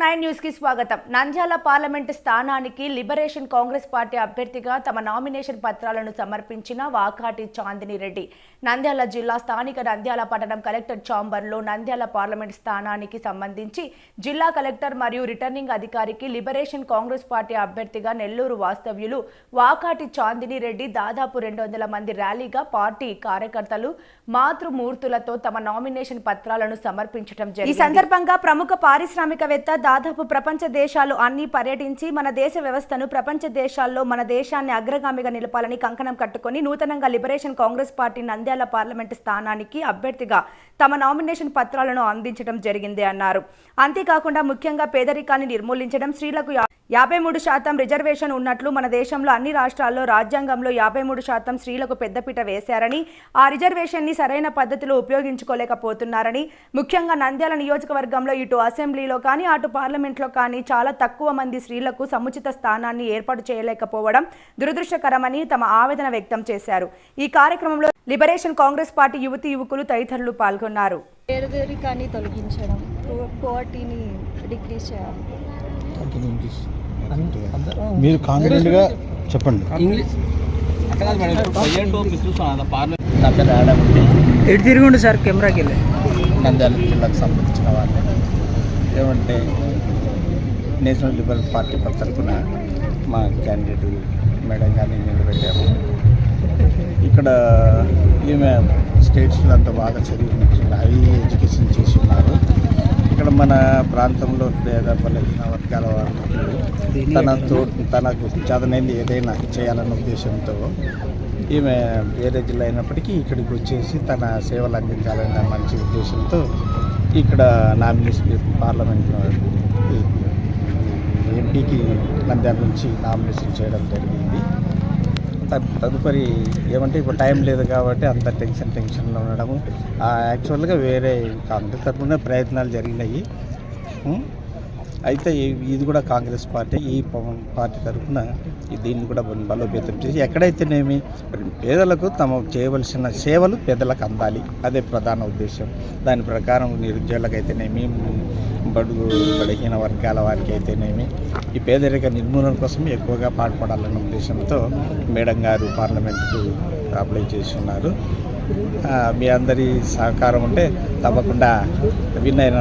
9 news కి స్వాగతం. Nandyal parliament స్థానానికి లిబరేషన్ కాంగ్రెస్ పార్టీ అభ్యర్థిగా తమ నామినేషన్ పత్రాలను సమర్పించిన వాకాటి చాందిని రెడ్డి నంద్యాల జిల్లా స్థానిక నంద్యాల పట్టణం కలెక్టర్ ఛాంబర్లో నంద్యాల పార్లమెంట్ స్థానానికి సంబంధించి జిల్లా కలెక్టర్ మరియు రిటర్నింగ్ అధికారికి లిబరేషన్ కాంగ్రెస్ పార్టీ అభ్యర్థిగా నెల్లూరు వాస్తవ్యులు వాకాటి చాందిని రెడ్డి దాదాపు 200 మంది ర్యాలీగా పార్టీ కార్యకర్తలు మాతృమూర్తులతో తమ నామినేషన్ పత్రాలను సమర్పించడం జరిగింది. ఈ సందర్భంగా ప్రముఖ పారిశ్రామికవేత్త దాదాపు ప్రపంచ దేశాలు అన్ని పర్యటించి మన దేశ వ్యవస్థను ప్రపంచ దేశాల్లో మన దేశాన్ని అగ్రగామిగా నిలపాలని కంకణం కట్టుకొని నూతనంగా liberation Congress party Nandyal parliament స్థానానికి అభ్యర్థిగా తమ నామినేషన్ పత్రాలను అందించడం జరిగింది అన్నారు. అంతేకాకుండా ముఖ్యంగా పేదరికాన్ని నిర్మూలించడం, స్త్రీలకు 53% రిజర్వేషన్ ఉన్నట్లు మన దేశంలో అన్ని రాష్ట్రాల్లో రాజ్యాంగంలో 53% స్త్రీలకు పెద్దపీట వేశారని, ఆ రిజర్వేషన్ ని సరైన పద్ధతిలో ఉపయోగించుకోలేకపోతున్నారని, ముఖ్యంగా నంద్యాల నియోజకవర్గంలో ఇటు అసెంబ్లీలో కానీ అటు పార్లమెంట్లో కానీ చాలా తక్కువ మంది స్త్రీలకు సముచిత స్థానాన్ని ఏర్పాటు చేయలేకపోవడం దురదృష్టకరమని తమ ఆవేదన వ్యక్తం చేశారు. ఈ కార్యక్రమంలో లిబరేషన్ కాంగ్రెస్ పార్టీ యువతీ యువకులు తదితరులు పాల్గొన్నారు. పేదరికాన్ని తొలగించడం, పోవర్టీని డిక్రీజ్ చేయాలి. మీరు కాంగ్రెస్ గా చెప్పండి. ఎటు తిరిగి సార్ కెమెరాకి వెళ్ళి నంద్యాల జిల్లాకు సంబంధించిన వాళ్ళు ఏమంటే నేషనల్ లిబరల్ పార్టీ తరఫున మా క్యాండిడేట్ మేడం గారిని నిలబెట్టాము. ఇక్కడ ఈమె స్టేట్స్లో అంత బాగా చదివి హై ఎడ్యుకేషన్ చేసి ఉన్నారు. ఇక్కడ మన ప్రాంతంలో పేద బలహీన వర్గాల వాళ్ళకి తనకు చదవనేది ఏదైనా చేయాలన్న ఉద్దేశంతో ఈమె వేరే జిల్లా అయినప్పటికీ ఇక్కడికి వచ్చేసి తన సేవలు అందించాలన్న మంచి ఉద్దేశంతో ఇక్కడ నామినేషన్ పార్లమెంట్లో ఎంపీకి నంద్యాల నుంచి నామినేషన్ చేయడం జరిగింది. తదుపరి ఏమంటే ఇప్పుడు టైం లేదు కాబట్టి అంత టెన్షన్లో ఉండడము. యాక్చువల్గా వేరే కాంగ్రెస్ తరఫున ప్రయత్నాలు జరిగినాయి. అయితే ఇది కూడా కాంగ్రెస్ పార్టీ ఈ పార్టీ తరఫున దీన్ని కూడా బలోపేతం చేసి ఎక్కడైతేనేమి పేదలకు తమ చేయవలసిన సేవలు పేదలకు అందాలి, అదే ప్రధాన ఉద్దేశం. దాని ప్రకారం నిరుద్యోగులకైతేనేమి, బడుగు బలహీన వర్గాల వారికి అయితేనేమి ఈ పేదరిక నిర్మూలన కోసం ఎక్కువగా పాటుపడాలన్న ఉద్దేశంతో మేడం గారు పార్లమెంట్కు అప్లై చేస్తున్నారు. మీ అందరి సహకారం ఉంటే తప్పకుండా విన్ అయిన